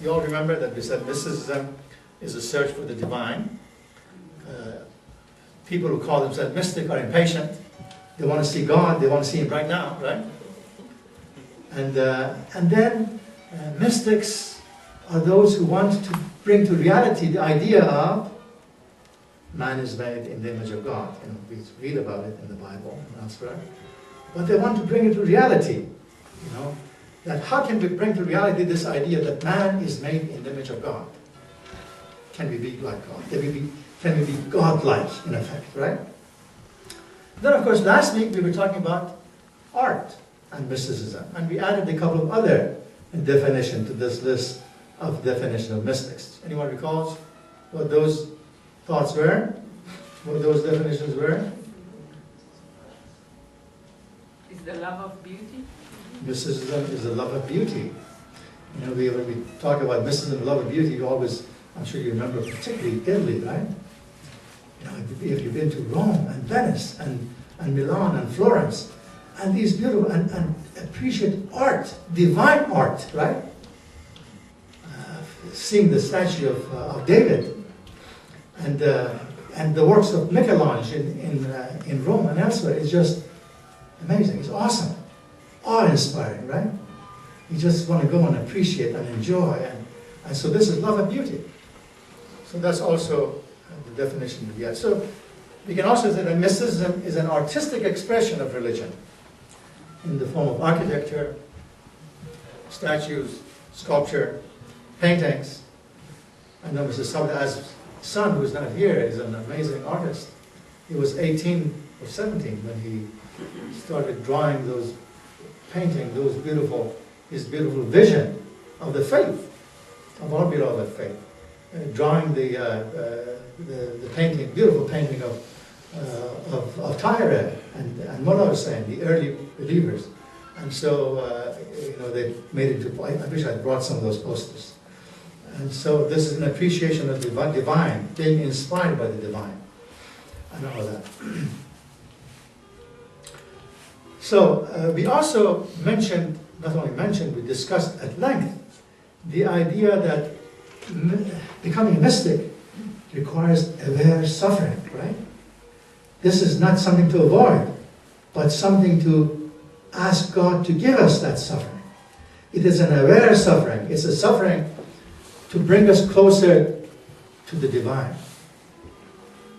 You all remember that we said mysticism is a search for the divine. People who call themselves mystic are impatient. They want to see God, they want to see Him right now, right? And then mystics are those who want to bring to reality the idea of man is made in the image of God. You know, we read about it in the Bible and elsewhere. But they want to bring it to reality. You know, that how can we bring to reality this idea that man is made in the image of God? Can we be like God? Can we be God-like, in effect, right? Then, of course, last week we were talking about art and mysticism, and we added a couple of other definitions to this list of definition of mystics. Anyone recalls what those thoughts were? What those definitions were? Is the love of beauty? Mysticism is the love of beauty. You know, when we talk about mysticism, love of beauty, you always, I'm sure you remember, particularly Italy, right? You know, if you've been to Rome and Venice and Milan and Florence, and these beautiful, and appreciate art, divine art, right? Seeing the statue of David, and the works of Michelangelo in Rome and elsewhere is just amazing. It's awesome, awe-inspiring, right? You just want to go and appreciate and enjoy, and so this is love of beauty. So that's also the definition we get. So we can also say that mysticism is an artistic expression of religion in the form of architecture, statues, sculpture, paintings. I know Mr. Sabda's son, who's not here, is an amazing artist. He was 18 or 17 when he started drawing those, painting those his beautiful vision of the faith, of our beloved faith. Drawing the painting, beautiful painting of Tyre and Mullah Hussein, the early believers. And so, you know, they made it to, I wish I'd brought some of those posters. And so this is an appreciation of the divine, being inspired by the divine, and all that. So we also mentioned, not only mentioned, we discussed at length the idea that becoming a mystic requires aware suffering, right? This is not something to avoid, but something to ask God to give us that suffering. It is an aware suffering. It's a suffering to bring us closer to the divine.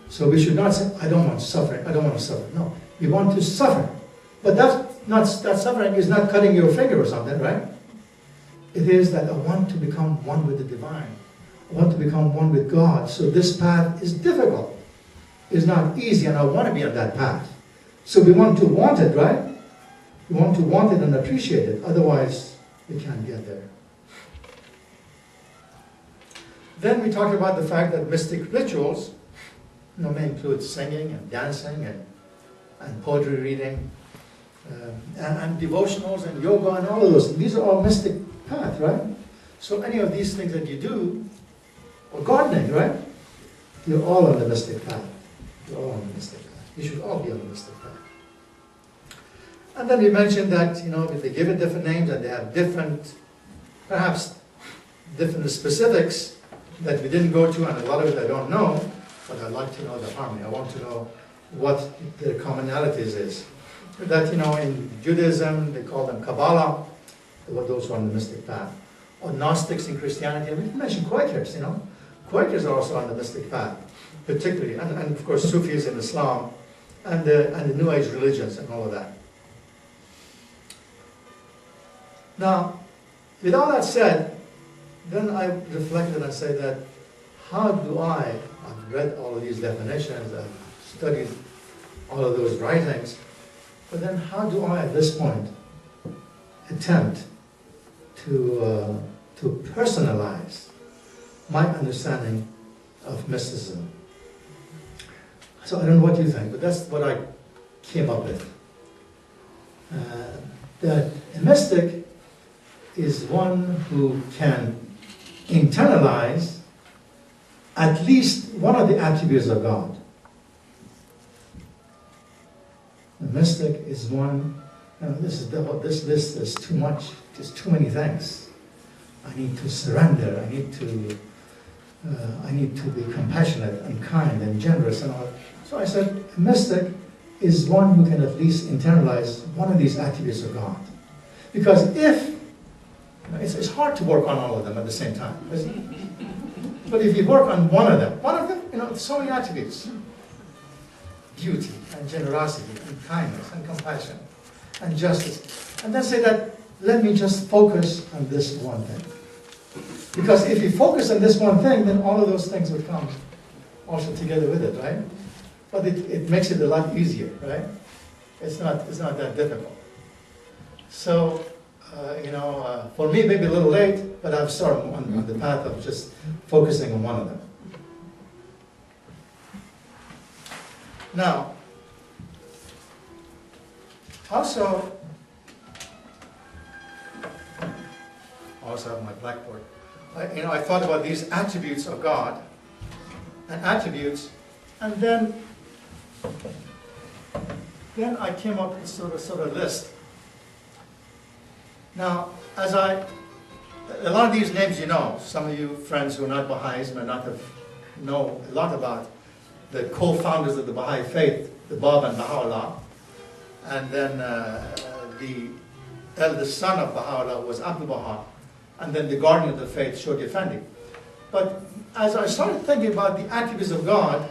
So we should not say, I don't want suffering, I don't want to suffer. No, we want to suffer. But that suffering is not cutting your finger or something, right? It is that I want to become one with the divine. I want to become one with God. So this path is difficult. It's not easy, and I want to be on that path. So we want to want it, right? We want to want it and appreciate it. Otherwise, we can't get there. Then we talked about the fact that mystic rituals, you know, may include singing and dancing and poetry reading, and devotionals and yoga and all of those. These are all mystic paths, right? So any of these things that you do, or gardening, right? You're all on the mystic path. You're all on the mystic path. You should all be on the mystic path. And then we mentioned that, you know, if they give it different names and they have different, perhaps different specifics that we didn't go to, and a lot of it I don't know, but I'd like to know the harmony. I want to know what their commonalities is. That, you know, in Judaism, they call them Kabbalah, those who are on the mystic path. Or Nostics in Christianity. We mentioned Quakers, you know. Quakers are also on the mystic path, particularly. And of course, Sufis in Islam, and the New Age religions and all of that. Now, with all that said, then I reflected and said that, how do I've read all of these definitions, I've studied all of those writings, but then how do I, at this point, attempt to personalize my understanding of mysticism? So I don't know what you think, but that's what I came up with. That a mystic is one who can internalize at least one of the attributes of God. A mystic is one, this list is too much, there's too many things. I need to surrender. I need to be compassionate and kind and generous and all. So I said, a mystic is one who can at least internalize one of these attributes of God. Because it's hard to work on all of them at the same time, isn't it? But if you work on one of them, so many attributes. Beauty and generosity and kindness and compassion and justice. And then say that, let me just focus on this one thing. Because if you focus on this one thing, then all of those things would come also together with it, right? But it makes it a lot easier, right? It's not that difficult. So, for me, maybe a little late, but I've started on the path of just focusing on one of them. Now, also have my blackboard. I thought about these attributes of God and attributes, and then I came up with sort of list. Now, a lot of these names some of you friends who are not Baha'is may not know a lot about the co-founders of the Baha'i faith, the Bab and Baha'u'llah, and then the eldest son of Baha'u'llah was Abdu'l-Baha, and then the guardian of the faith, Shoghi Effendi. But as I started thinking about the attributes of God,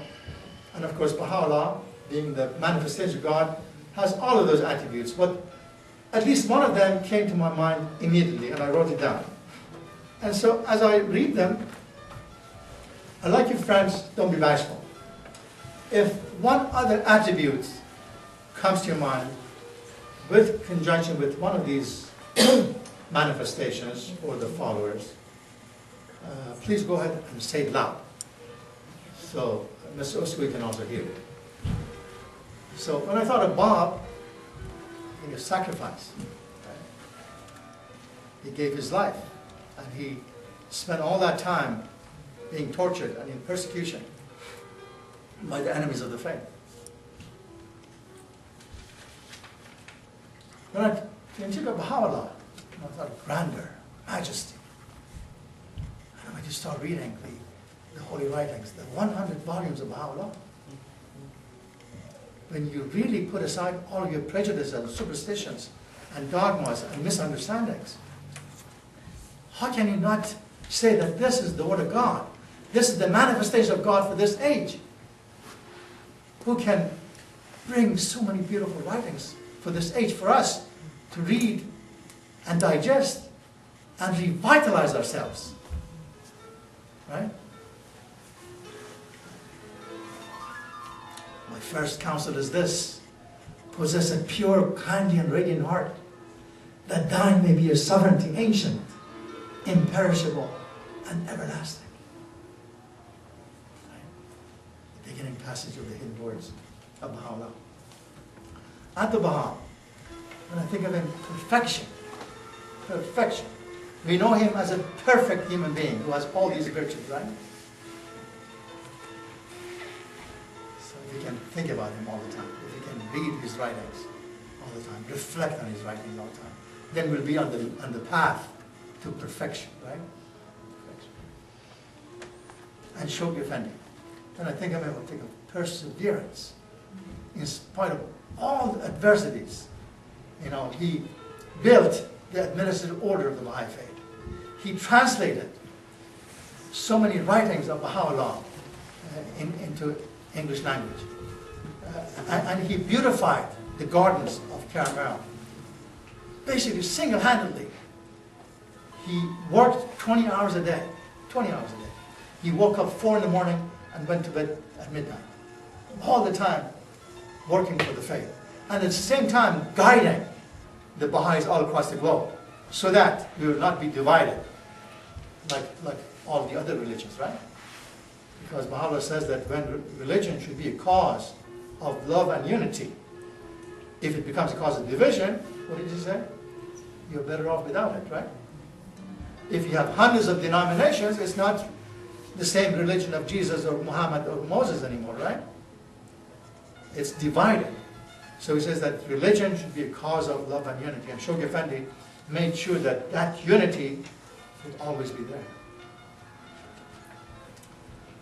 and of course Baha'u'llah, being the manifestation of God, has all of those attributes, but at least one of them came to my mind immediately, and I wrote it down. And so as I read them, I'd like you friends, don't be bashful. If one other attribute comes to your mind with conjunction with one of these manifestations or the followers, please go ahead and say it loud. So Mr. Usui can also hear it. So when I thought of Bab, he was sacrifice. Right? He gave his life, and he spent all that time being tortured and in persecution by the enemies of the faith. When I think of Baha'u'llah, I thought grandeur, majesty. And when you start reading the holy writings, the 100 volumes of Baha'u'llah, when you really put aside all of your prejudices and superstitions and dogmas and misunderstandings, how can you not say that this is the Word of God? This is the manifestation of God for this age. Who can bring so many beautiful writings for this age for us to read and digest and revitalize ourselves. Right? My first counsel is this: possess a pure, kindly, and radiant heart, that thine may be a sovereignty ancient, imperishable, and everlasting. Right? The beginning passage of the hidden words of Baha'u'llah. Abdu'l-Baha, when I think of him, perfection. Perfection. We know him as a perfect human being who has all these virtues, right? So if you can think about him all the time, if you can read his writings all the time, reflect on his writings all the time, then we'll be on the path to perfection, right? Perfection. And Shoghi Effendi. When I think of him, I think of perseverance. In spite of all the adversities, he built the administrative order of the Baha'i faith. He translated so many writings of Baha'u'llah into English language. And he beautified the gardens of Caramel. Basically, single-handedly. He worked 20 hours a day. 20 hours a day. He woke up 4 in the morning and went to bed at midnight. All the time working for the faith. And at the same time guiding the Baha'is all across the globe, so that we will not be divided like all the other religions, right? Because Baha'u'llah says that when religion should be a cause of love and unity, if it becomes a cause of division, what did he say? You're better off without it, right? If you have hundreds of denominations, it's not the same religion of Jesus or Muhammad or Moses anymore, right? It's divided. So he says that religion should be a cause of love and unity. And Shoghi Effendi made sure that that unity It would always be there.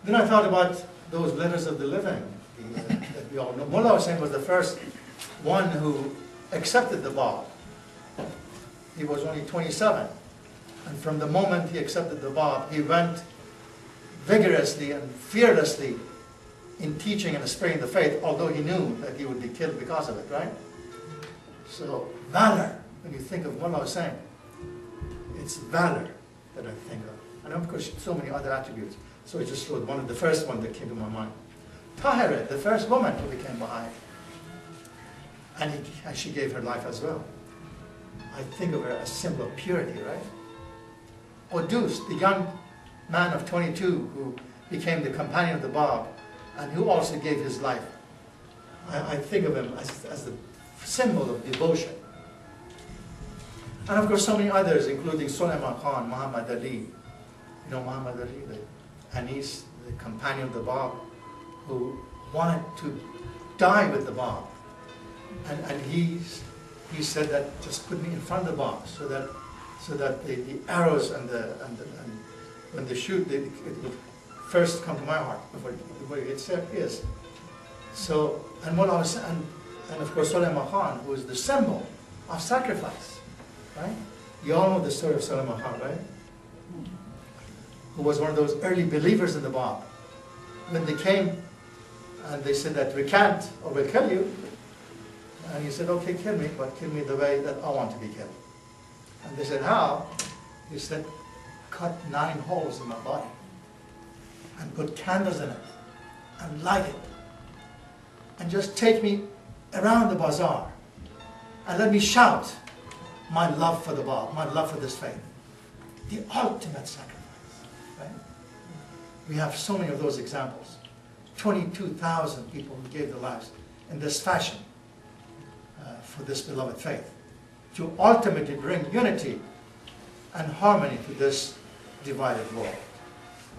Then I thought about those letters of the living that we all know. Mullah Hussain was the first one who accepted the Bab. He was only 27. And from the moment he accepted the Bab, he went vigorously and fearlessly in teaching and spreading the faith, although he knew that he would be killed because of it, right? So, valor, when you think of Mullah Hussain, it's valor that I think of. And of course, so many other attributes. So I just wrote one of the first one that came to my mind. Tahira, the first woman who became Baha'i. And she gave her life as well. I think of her as a symbol of purity, right? Qudus, the young man of 22 who became the companion of the Bab and who also gave his life. I think of him as the symbol of devotion. And of course so many others, including Sulaiman Khan, Muhammad Ali. You know Muhammad Ali, the Anis, the companion of the Bab, who wanted to die with the Bab. And he said that just put me in front of the Bab so that the arrows and when they shoot, it would first come to my heart before it hits his. So, and of course Sulaiman Khan, who is the symbol of sacrifice, right? You all know the story of Sulaiman Khan, right? Who was one of those early believers in the Bab. When they came and they said that recant or we'll kill you, and he said, okay, kill me, but kill me the way that I want to be killed. And they said, how? He said, cut 9 holes in my body and put candles in it and light it and just take me around the bazaar and let me shout my love for the Bab, my love for this faith. The ultimate sacrifice, right? We have so many of those examples. 22,000 people who gave their lives in this fashion for this beloved faith, to ultimately bring unity and harmony to this divided world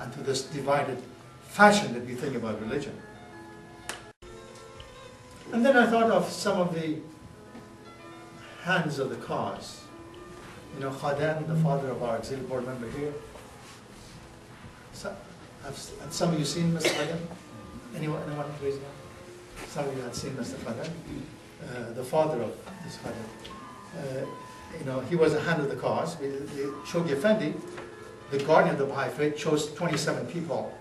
and to this divided fashion that we think about religion. And then I thought of some of the hands of the cause. You know, Khadem, the father of our auxiliary board member here. Have some of you seen Mr. Khadem? Anyone raise your hand? Some of you had seen Mr. Khadem. The father of this Khadem. You know, he was a hand of the cause. The Shoghi Effendi, the guardian of the Baha'i faith, chose 27 people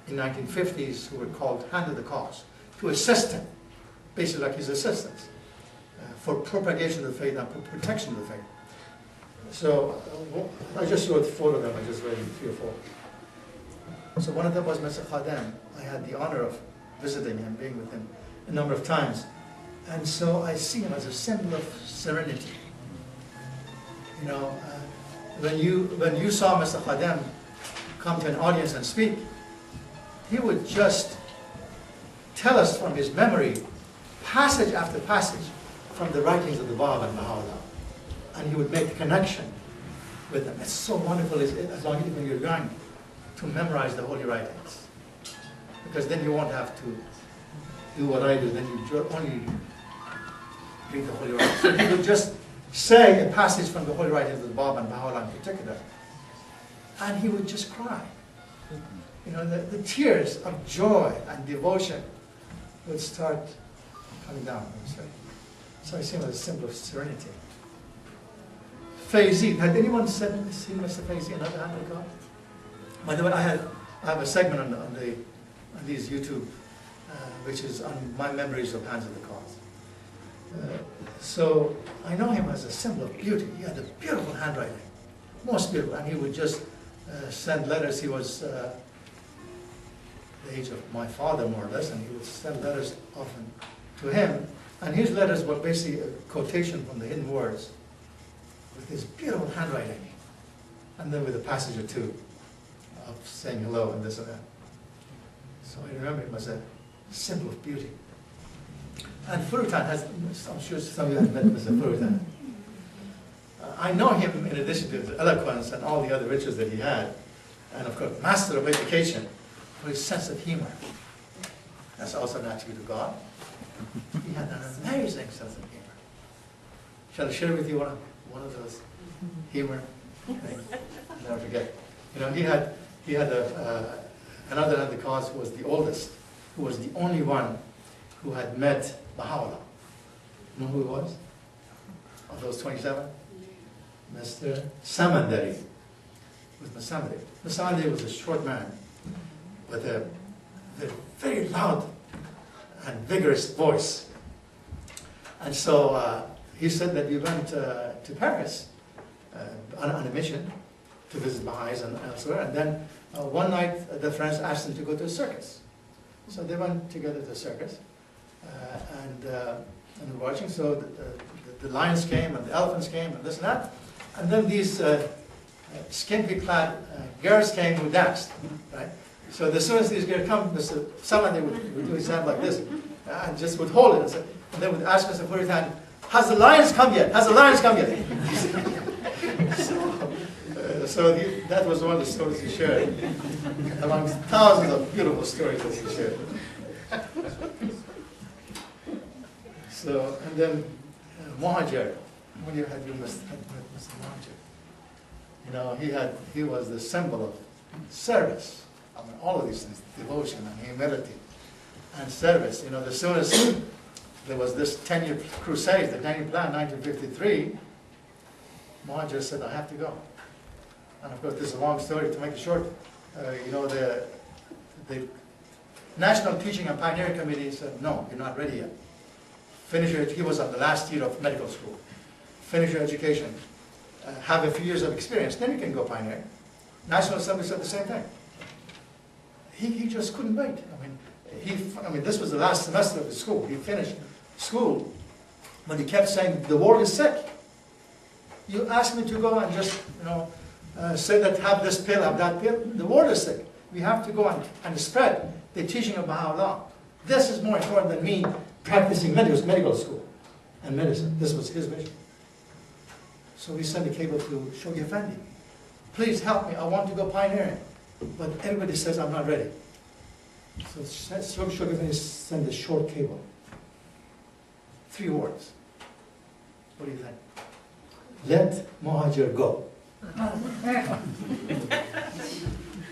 in 1950s who were called hand of the cause to assist him, basically like his assistants, for propagation of the faith and for protection of the faith. So I just showed 4 of them. I just read 3 or 4. So one of them was Mr. Khadem. I had the honor of visiting him, being with him a number of times. And so I see him as a symbol of serenity. You know, when you saw Mr. Khadem come to an audience and speak, he would just tell us from his memory, passage after passage, from the writings of the Bab and Baha'u'llah. And he would make the connection with them. It's so wonderful as long as when you're going to memorize the holy writings. Because then you won't have to do what I do, then you only read the holy writings. So he would just say a passage from the holy writings of the Bab and Baha'u'llah in particular, and he would just cry. You know, the tears of joy and devotion would start coming down, I would say. So I see him as a symbol of serenity. Faizi, had anyone seen Mr. Faizi, another hand of God? By the way, I have a segment on these YouTube, which is on my memories of Hands of the Cause. So I know him as a symbol of beauty. He had a beautiful handwriting, most beautiful, and he would just send letters. He was the age of my father, more or less, and he would send letters often to him. And his letters were basically a quotation from the hidden words with his beautiful handwriting, and then with a passage or two of saying hello and this and that. So I remember him as a symbol of beauty. And Furutan has, I'm sure some of you have met Mr. Furutan. I know him in addition to his eloquence and all the other riches that he had, and of course, master of education, for his sense of humor. That's also an attribute of God. He had an amazing sense of humor. Shall I share with you one of those humor? I'll never forget. You know, he had another of the cause who was the oldest, who was the only one who had met Baha'u'llah. You know who he was? Of those 27? Mr. Samandari. It was Samandari. Mr. Samandari was a short man with a very loud and vigorous voice. And so he said that we went to Paris on a mission to visit Baha'is and elsewhere. And then one night the friends asked him to go to a circus. So they went together to a circus and were watching. So the lions came and the elephants came and this and that. And then these skimpy clad girls came who danced, right? So as soon as these girls come, Mr. Somebody would do his hand like this and just would hold it and then would ask Mr. Puritan, has the lions come yet? Has the lions come yet? That was one of the stories he shared, amongst thousands of beautiful stories that he shared. So, and then Muhajir, when you had Mr. Muhajir, you know, he was the symbol of service. I mean, all of these things, devotion and humility and service. You know, as soon as there was this 10-year crusade, the 10-year plan, 1953, Muhajir said, I have to go. And of course, this is a long story. To make it short, you know, the National Teaching and Pioneering Committee said, no, you're not ready yet. Finish your, he was at the last year of medical school. Finish your education. Have a few years of experience, then you can go pioneering. National Assembly said the same thing. He just couldn't wait. I mean, this was the last semester of his school. He finished school, but he kept saying, the world is sick. You asked me to go and just, you know, say that have this pill, have that pill. The world is sick. We have to go and spread the teaching of Baha'u'llah. This is more important than me practicing medical school and medicine. This was his vision. So we sent a cable to Shoghi Effendi. Please help me. I want to go pioneering. But everybody says I'm not ready. So Shoghi Effendi sent a short cable. 3 words. What do you think? Let Muhajir go.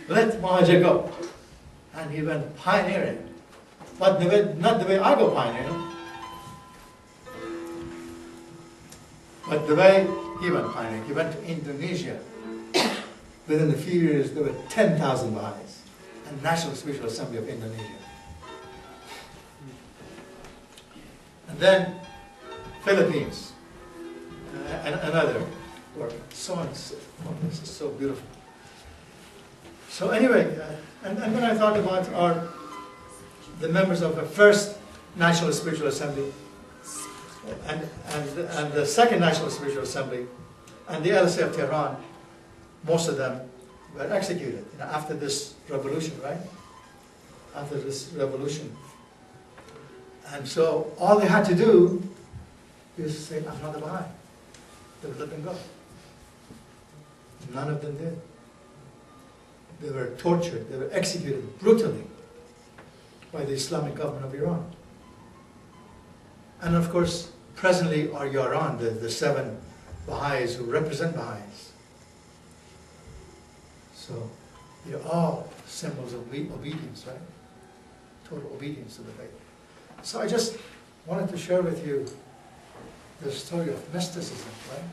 Let Muhajir go. And he went pioneering. But not the way I go pioneering. But the way he went pioneering. He went to Indonesia. Within a few years, there were 10,000 Baha'is. And National Spiritual Assembly of Indonesia. And then Philippines. And another work. So on. Oh, this is so beautiful. So anyway, and then I thought about the members of the first National Spiritual Assembly and the second National Spiritual Assembly and the LSA of Tehran. Most of them were executed, you know, after this revolution, right? After this revolution. And so all they had to do is say, I'm not a Baha'i. They would let them go. None of them did. They were tortured, they were executed brutally by the Islamic government of Iran. And of course, presently are Yaran, the 7 Baha'is who represent Baha'is. So they're all symbols of obedience, right? Total obedience to the faith. So I just wanted to share with you the story of mysticism, right?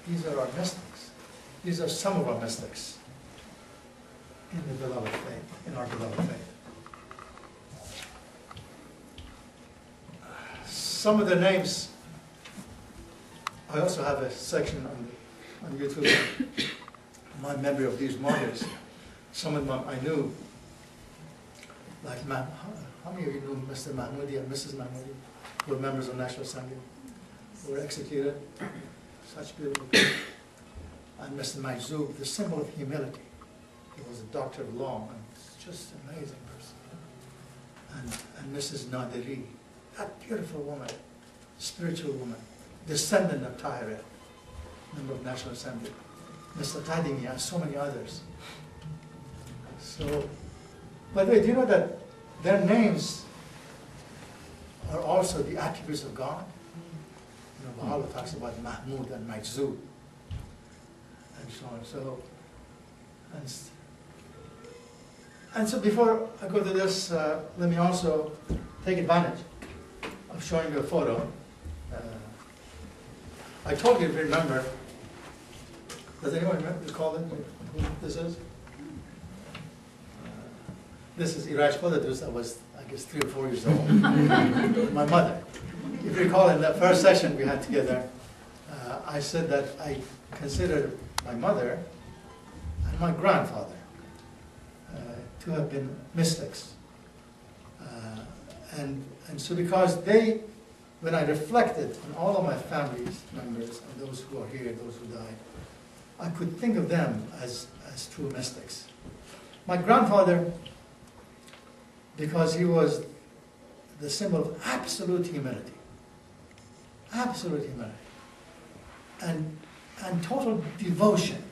These are our mystics. These are some of our mystics in the beloved faith, in our beloved faith. Some of the names, I also have a section on YouTube, my memory of these martyrs. Some of them I knew, like, how many of you knew Mr. Mahmoudi and Mrs. Mahmoudi, who were members of National Assembly, who were executed? Such beautiful people. And Mr. Majzoub, the symbol of humility. He was a doctor of law, and just an amazing person. And Mrs. Nadiri, that beautiful woman, spiritual woman, descendant of Tahir, member of National Assembly. Mr. Tadimi and so many others. So, by the way, do you know that their names are also the attributes of God? You know, Baha'u'llah talks about Mahmud and Majzoub. and so on. So, and so before I go to this, let me also take advantage of showing you a photo. I told you to remember. Does anyone recall who this is? This is Iraj Kodadus. I was, I guess, 3 or 4 years old. My mother. If you recall, in the first session we had together, I said that I considered my mother and my grandfather to have been mystics. And so because they, when I reflected on all of my family's members, and those who are here, those who died, I could think of them as true mystics. My grandfather, because he was the symbol of absolute humility. Absolute humility. And total devotion.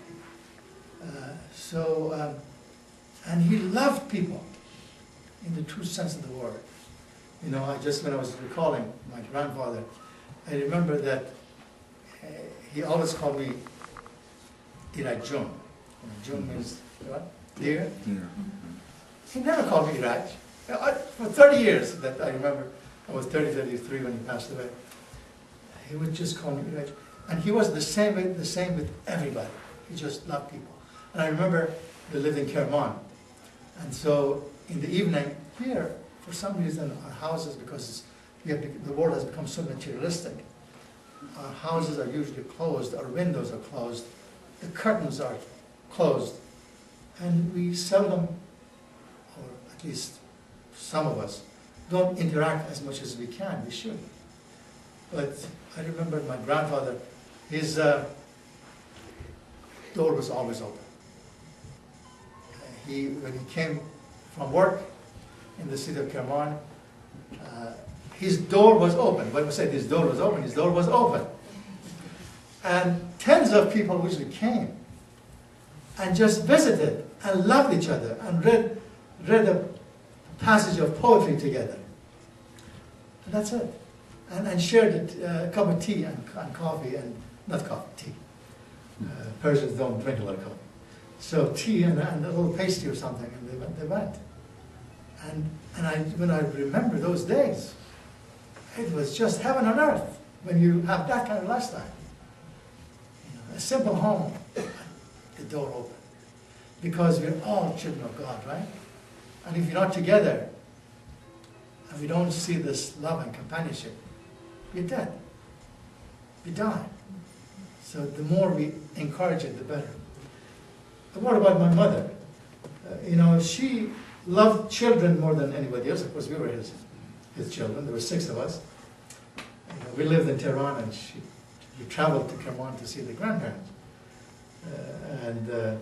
And he loved people in the true sense of the word. You know, when I was recalling my grandfather, I remember that he always called me Iraj Jun. Jun means what? Dear? Yeah. He never called me Iraj. For 30 years that I remember, I was 33 when he passed away. He would just call me Iraj. And he was the same with everybody. He just loved people. And I remember we lived in Kerman. And so in the evening, here, for some reason, our houses, because the world has become so materialistic, our houses are usually closed, our windows are closed, the curtains are closed, and we seldom, or at least some of us, don't interact as much as we can. We should. But I remember my grandfather, his door was always open. When he came from work in the city of Kerman, his door was open. When we say his door was open, his door was open. And tens of people usually came and just visited and loved each other and read a passage of poetry together. And that's it. And shared a cup of tea and coffee, and not coffee, tea. Persians don't drink a lot of coffee. So tea and a little pastry or something, and they went. And when I remember those days, it was just heaven on earth when you have that kind of lifestyle. You know, a simple home, the door open. Because we're all children of God, right? And if you're not together, and we don't see this love and companionship, we're dead. We die. So the more we encourage it, the better. But what about my mother? You know, she loved children more than anybody else. Of course, we were his children. There were 6 of us. We lived in Tehran, and we traveled to Kerman to see the grandparents. And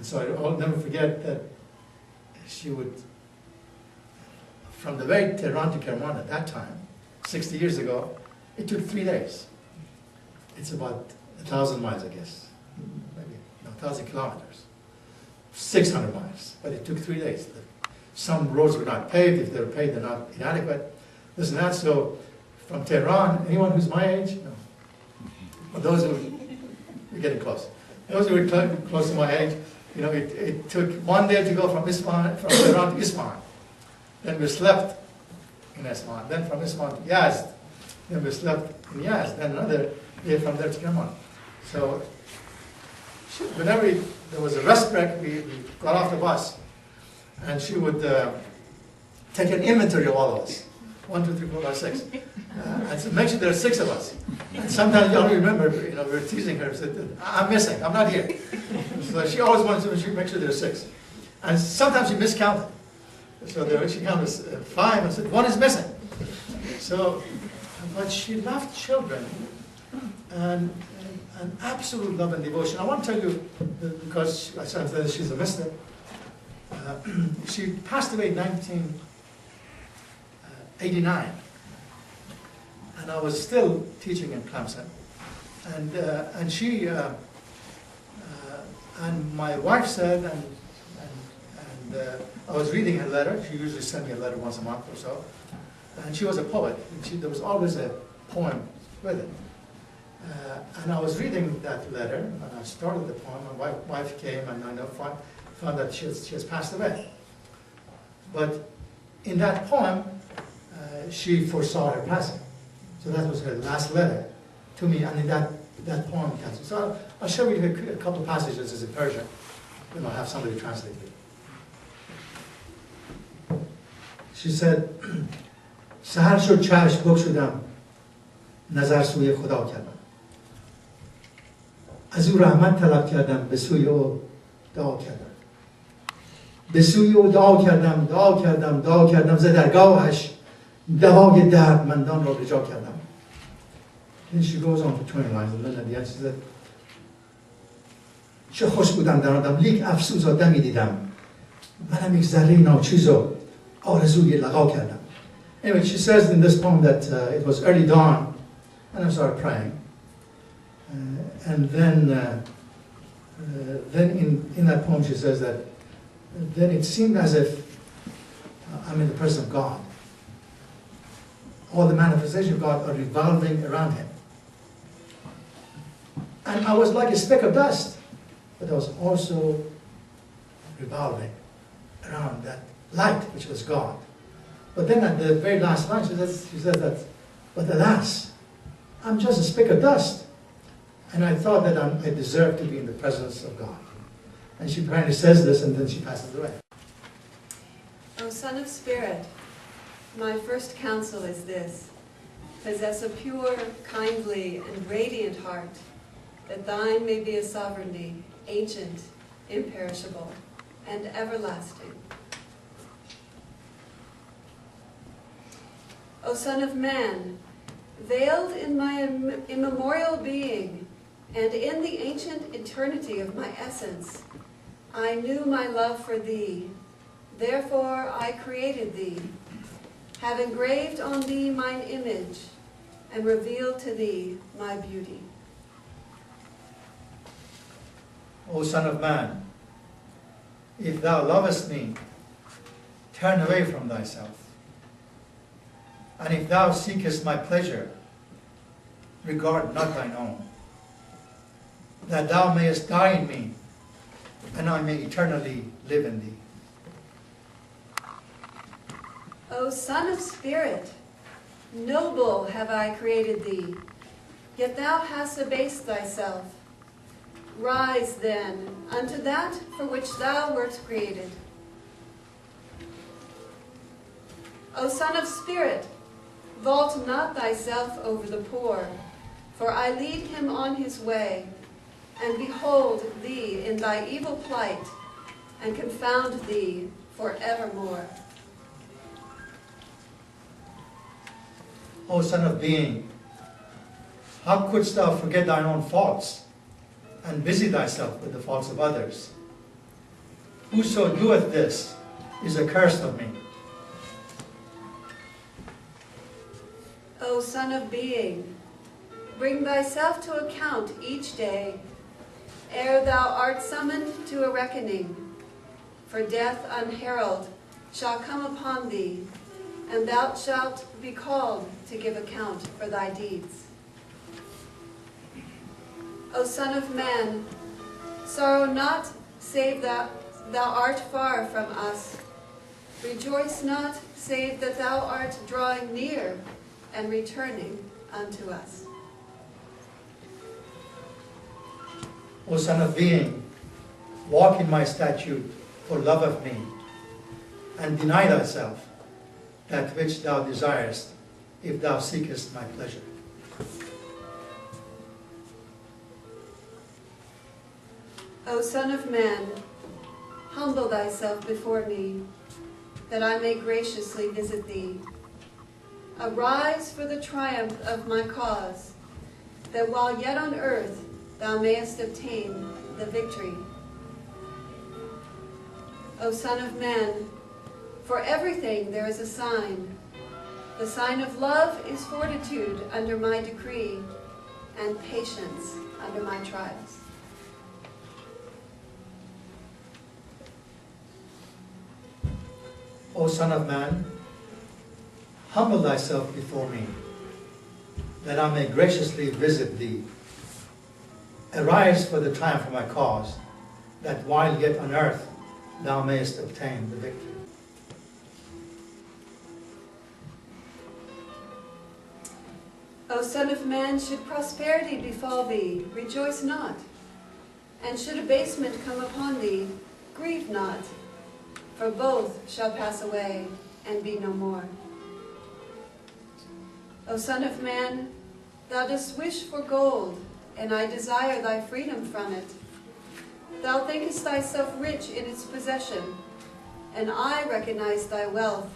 so I'll never forget that she would, from the way Tehran to Kerman at that time, 60 years ago, it took 3 days. It's about 1,000 miles, I guess. Maybe, no, 1,000 kilometers. 600 miles, but it took 3 days. Some roads were not paved. If they were paved, they're not inadequate. This and that. So from Tehran, anyone who's my age? No. But those who, we're getting close. Those who were close to my age, you know, it took 1 day to go from Tehran to Isfahan. Then we slept in Isfahan. Then from Isfahan to Yazd. Then we slept in Yazd. Then another day from there to Kerman. So whenever there was a rest break, we got off the bus, and she would take an inventory of all of us. 1, 2, 3, 4, 5, 6. And so make sure there are 6 of us. And sometimes you only remember, you know, we were teasing her, said, I'm missing, I'm not here. So she always wanted to make sure there are 6. And sometimes she miscounted. So she counted 5 and said, 1 is missing. So, but she loved children and absolute love and devotion. I want to tell you, because I said that she's a mystic, she passed away in 1989. And I was still teaching in Clemson. And she, and my wife said, and I was reading her letter. She usually sent me a letter once a month or so. And she was a poet. There was always a poem with it. And I was reading that letter, and I started the poem. My wife came, and I found that she has passed away. But in that poem, she foresaw her passing. So that was her last letter to me, and in that poem, so I'll show you a couple of passages. It's in Persian. Then I'll have somebody translate it. She said, سحر شد چشم بگشودم نظر سوی خدا کردم از او رحمت طلب کردم به سوی او دعا کردم به سوی او دعا کردم ز درگاهش دوای دردمندان را رجا کردم. Then she goes on for 20 lines, and then at the end she said, چه خوش بودم در آدم لیک افسوس آدم می دیدم منم یک ذره ناچیز و آرزوی لقا کردم. Anyway, she says in this poem that it was early dawn, and I started praying. And then in that poem she says that then it seemed as if I'm in the presence of God. All the manifestations of God are revolving around him. And I was like a speck of dust, but I was also revolving around that light, which was God. But then at the very last line, she says that, but alas, I'm just a speck of dust. And I thought that I deserved to be in the presence of God. And she apparently says this, and then she passes away. O Son of Spirit, my first counsel is this: possess a pure, kindly, and radiant heart, that thine may be a sovereignty, ancient, imperishable, and everlasting. O Son of Man, veiled in my immemorial being, and in the ancient eternity of my essence, I knew my love for thee, therefore I created thee, have engraved on thee mine image, and revealed to thee my beauty. O Son of Man, if thou lovest me, turn away from thyself. And if thou seekest my pleasure, regard not thine own, that thou mayest die in me, and I may eternally live in thee. O Son of Spirit, noble have I created thee, yet thou hast abased thyself. Rise then unto that for which thou wert created. O Son of Spirit, vault not thyself over the poor, for I lead him on his way, and behold thee in thy evil plight, and confound thee for evermore. O Son of Being, how couldst thou forget thine own faults, and busy thyself with the faults of others? Whoso doeth this is accursed of me. O Son of Being, bring thyself to account each day, ere thou art summoned to a reckoning, for death unheralded shall come upon thee, and thou shalt be called to give account for thy deeds. O Son of Man, sorrow not, save that thou art far from us. Rejoice not, save that thou art drawing near and returning unto us. O Son of Being, walk in my statute for love of me, and deny thyself that which thou desirest, if thou seekest my pleasure. O Son of Man, humble thyself before me, that I may graciously visit thee. Arise for the triumph of my cause, that while yet on earth thou mayest obtain the victory. O Son of Man, for everything there is a sign. The sign of love is fortitude under my decree, and patience under my trials. O Son of Man, humble thyself before me, that I may graciously visit thee. Arise for the triumph of my cause, that while yet on earth thou mayest obtain the victory. O Son of Man, should prosperity befall thee, rejoice not. And should abasement come upon thee, grieve not. For both shall pass away and be no more. O Son of Man, thou dost wish for gold, and I desire thy freedom from it. Thou thinkest thyself rich in its possession, and I recognize thy wealth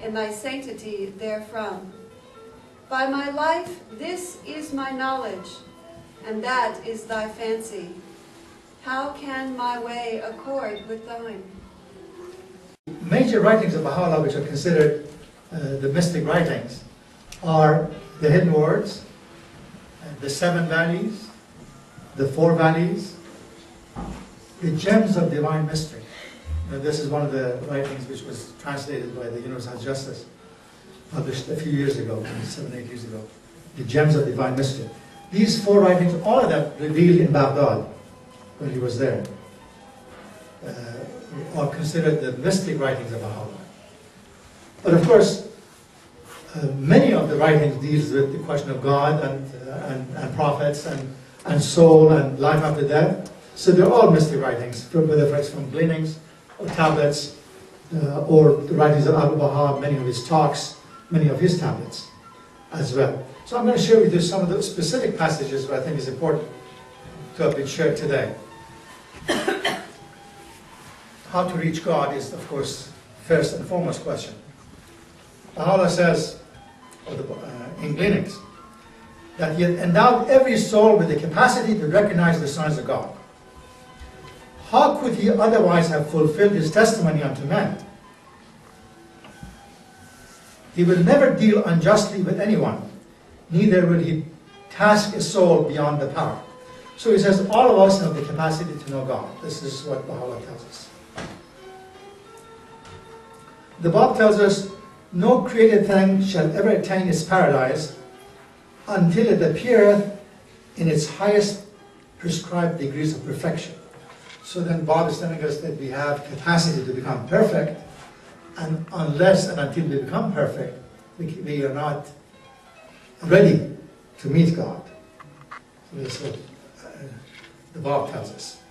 and thy sanctity therefrom. By my life, this is my knowledge, and that is thy fancy. How can my way accord with thine? Major writings of Baha'u'llah, which are considered the mystic writings, are the hidden words, the seven valleys, the four valleys, the gems of divine mystery. This is one of the writings which was translated by the Universal Justice, published a few years ago, 7 or 8 years ago. The gems of divine mystery. These four writings, all of them revealed in Baghdad when he was there, are considered the mystic writings of Baha'u'llah. But of course, many of the writings deals with the question of God and prophets and soul and life after death. So they're all mystic writings, whether it's from gleanings or tablets or the writings of Abdu'l-Baha, many of his talks, many of his tablets as well. So I'm going to share with you some of the specific passages that I think is important to have been shared today. How to reach God is, of course, first and foremost question. Baha'u'llah says, in gleanings, that he had endowed every soul with the capacity to recognize the signs of God. How could he otherwise have fulfilled his testimony unto men? He will never deal unjustly with anyone, neither will he task a soul beyond the power. So he says all of us have the capacity to know God. This is what Baha'u'llah tells us. The Bab tells us, no created thing shall ever attain its paradise until it appeareth in its highest prescribed degrees of perfection. So then Bab is telling us that we have capacity to become perfect, and unless and until we become perfect, we are not ready to meet God. So that's what the Bab tells us.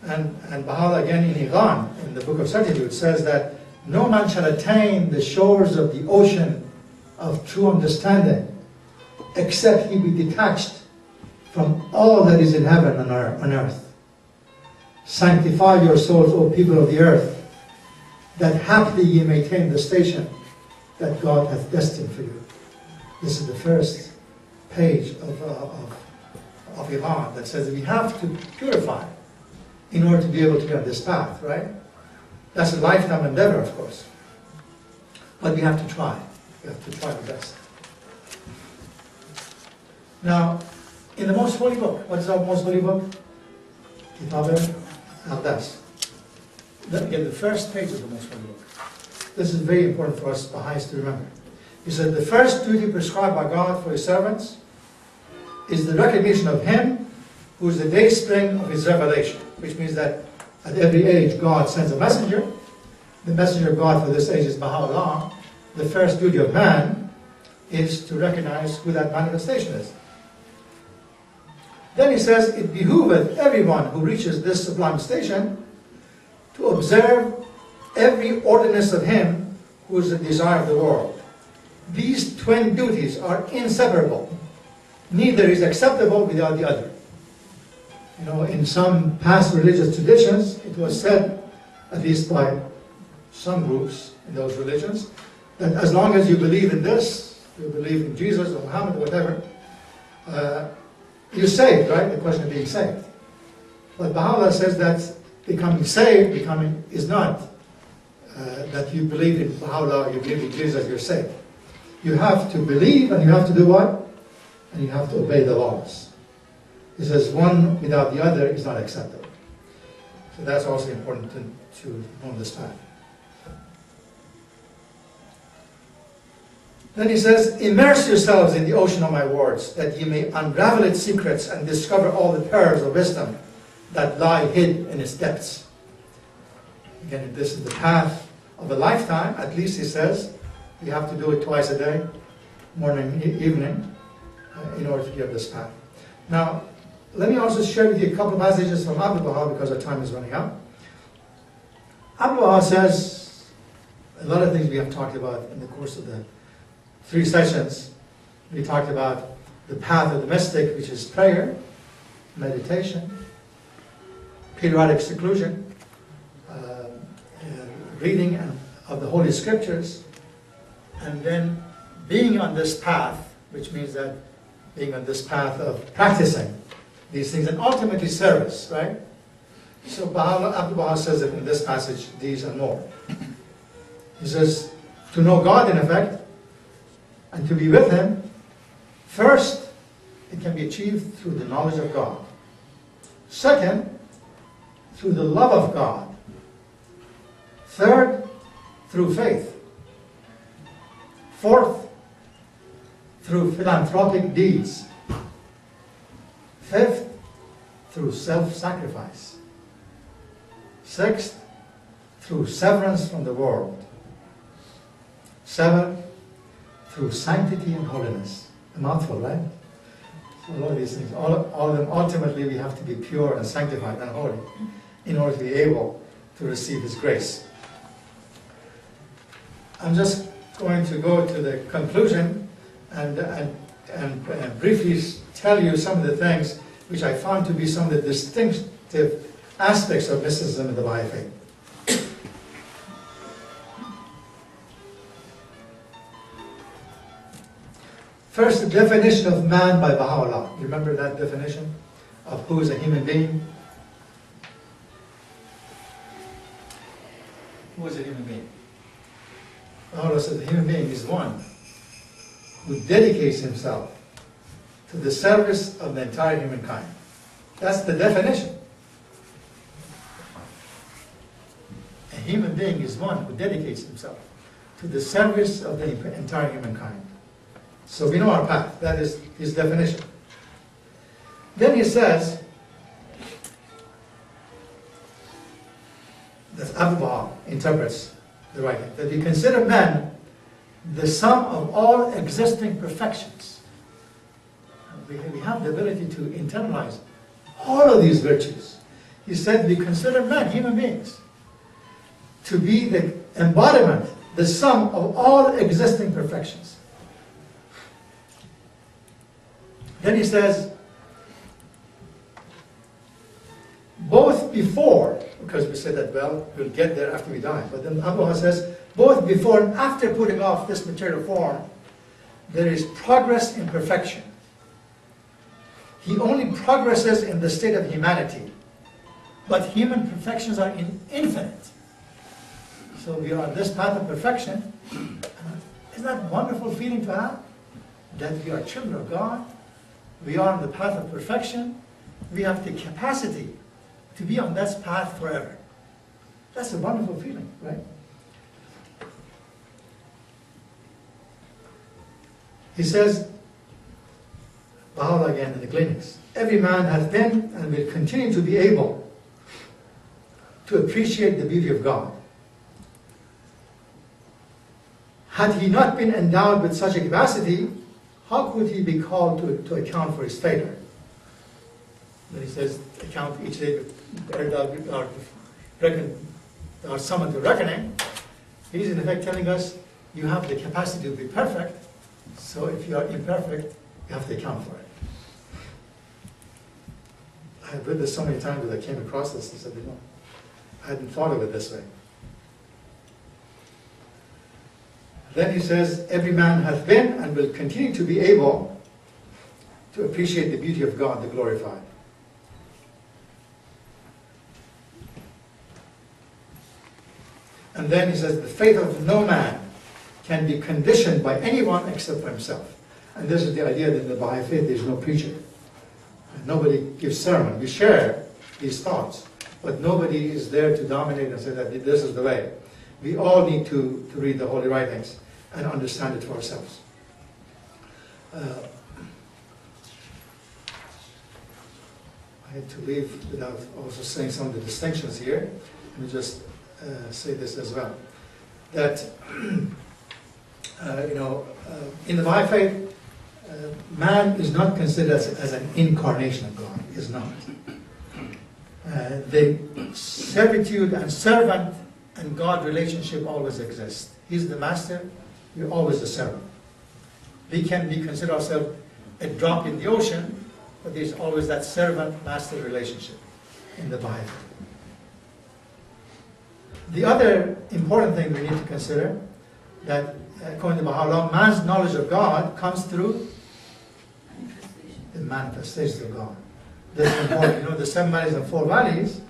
And Baha'u'llah again in Iran, in the Book of Certitude, says that no man shall attain the shores of the ocean of true understanding except he be detached from all that is in heaven and on earth. Sanctify your souls, O people of the earth, that haply ye may attain the station that God hath destined for you. This is the first page of Iran that says that we have to purify in order to be able to get this path, right? That's a lifetime endeavor, of course. But we have to try. We have to try the best. Now, in the most holy book, what is our most holy book? Kitab al-Aqdas. Again, the first page of the most holy book. This is very important for us Baha'is to remember. He said, the first duty prescribed by God for his servants is the recognition of him who is the dayspring of his revelation, which means that at every age God sends a messenger. The messenger of God for this age is Baha'u'llah. The first duty of man is to recognize who that manifestation is. Then he says, it behooveth everyone who reaches this sublime station to observe every ordinance of him who is the desire of the world. These twin duties are inseparable. Neither is acceptable without the other. You know, in some past religious traditions, it was said, at least by some groups in those religions, that as long as you believe in this, you believe in Jesus or Muhammad or whatever, you're saved, right? The question of being saved. But Baha'u'llah says that becoming saved, is not that you believe in Baha'u'llah, you believe in Jesus, you're saved. You have to believe, and you have to do what? And you have to obey the laws. He says one without the other is not acceptable. So that's also important to know this fact. Then he says, immerse yourselves in the ocean of my words, that ye may unravel its secrets and discover all the pearls of wisdom that lie hid in its depths. Again, this is the path of a lifetime, at least he says. You have to do it twice a day, morning, evening, in order to get this path. Now, let me also share with you a couple of passages from Abdu'l-Baha because our time is running out. Abdu'l-Baha says a lot of things we have talked about in the course of the 3 sessions. We talked about the path of the mystic, which is prayer, meditation, periodic seclusion, reading of the Holy Scriptures, and then being on this path, which means that being on this path of practicing these things, and ultimately service, right? So Abdu'l-Baha says it in this passage, these and more. He says, to know God in effect, and to be with Him, first, it can be achieved through the knowledge of God. Second, through the love of God. Third, through faith. Fourth, through philanthropic deeds. Fifth, through self-sacrifice. Sixth, through severance from the world. Seventh, through sanctity and holiness. A mouthful, right? So a lot of these things, all of them, ultimately we have to be pure and sanctified and holy in order to be able to receive His grace. I'm just going to go to the conclusion and briefly tell you some of the things which I found to be some of the distinctive aspects of mysticism in the Baha'i faith. First, the definition of man by Baha'u'llah. You remember that definition of who is a human being? Who is a human being? Baha'u'llah says a human being is one who dedicates himself to the service of the entire humankind. That's the definition. A human being is one who dedicates himself to the service of the entire humankind. So we know our path. That is his definition. Then he says that Abdu'l-Baha interprets the writing, that we consider man the sum of all existing perfections. We have the ability to internalize all of these virtues. He said we consider men, human beings, to be the embodiment, the sum of all existing perfections. Then he says, both before, because we said that, well, we'll get there after we die, but then Abdu'l-Baha says, both before and after putting off this material form, there is progress in perfection. He only progresses in the state of humanity, but human perfections are infinite. So we are on this path of perfection. Isn't that a wonderful feeling to have? That we are children of God. We are on the path of perfection. We have the capacity to be on this path forever. That's a wonderful feeling, right? He says, Baha'u'llah again in the Gleanings, every man hath been and will continue to be able to appreciate the beauty of God. Had he not been endowed with such a capacity, how could he be called to account for his failure? Then he says, account each day are summoned to reckoning. He's in effect telling us, you have the capacity to be perfect, so if you are imperfect, you have to account for it. I have read this so many times that I came across this and said, you know, I hadn't thought of it this way. Then he says, every man hath been and will continue to be able to appreciate the beauty of God, the glorified. And then he says, the faith of no man can be conditioned by anyone except for himself. And this is the idea that in the Baha'i faith there is no preacher. Nobody gives sermon. We share these thoughts, but nobody is there to dominate and say that this is the way. We all need to read the holy writings and understand it for ourselves. I had to leave without also saying some of the distinctions here. Let me just say this as well. That, in the Baha'i faith, man is not considered as an incarnation of God. He is not. The servitude and servant and God relationship always exists. He's the master, you're always the servant. We consider ourselves a drop in the ocean, but there's always that servant-master relationship in the Baha'i faith. The other important thing we need to consider, that according to Baha'u'llah, man's knowledge of God comes through the manifestations of God. This is important. The 7 valleys and 4 valleys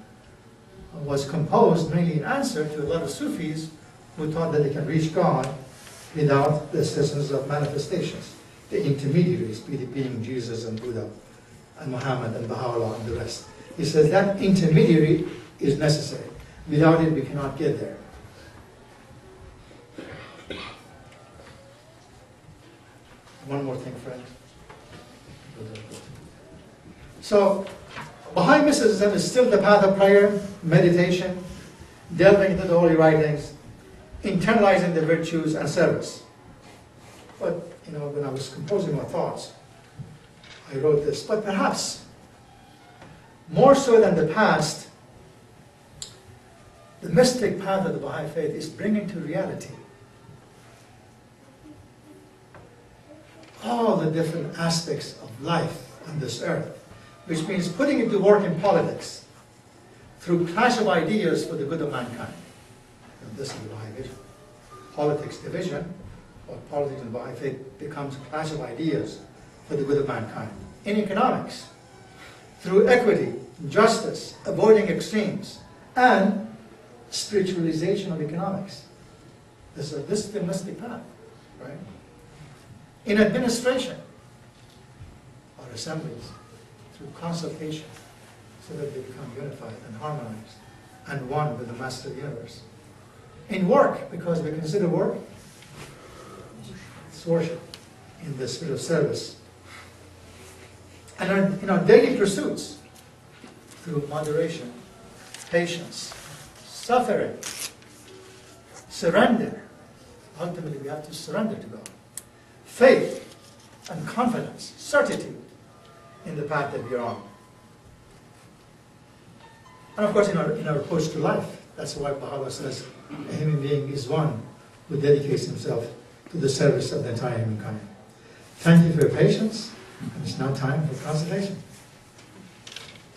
was composed mainly in answer to a lot of Sufis who thought that they can reach God without the assistance of manifestations, the intermediaries, being Jesus and Buddha and Muhammad and Baha'u'llah and the rest. He says that intermediary is necessary. Without it, we cannot get there. One more thing, friends. So, Baha'i mysticism is still the path of prayer, meditation, delving into the holy writings, internalizing the virtues and service. But, when I was composing my thoughts, I wrote this. But perhaps, more so than the past, the mystic path of the Baha'i faith is bringing to reality all the different aspects of life on this earth, which means putting it to work in politics through clash of ideas for the good of mankind. And this is the Baha'i vision. Politics division, or politics in the Baha'i faith becomes a clash of ideas for the good of mankind. In economics, through equity, justice, avoiding extremes, and spiritualization of economics. This is the mystic path, right? In administration, our assemblies, through consultation, so that they become unified and harmonized and one with the Master of the universe. In work, because we consider work, it's worship in the spirit of service. And in our daily pursuits, through moderation, patience, suffering, surrender. Ultimately, we have to surrender to God. Faith and confidence, certitude in the path that we are on. And of course, in our approach to life, that's why Baha'u'llah says a human being is one who dedicates himself to the service of the entire humankind. Thank you for your patience, and it's now time for consultation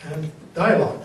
and dialogue.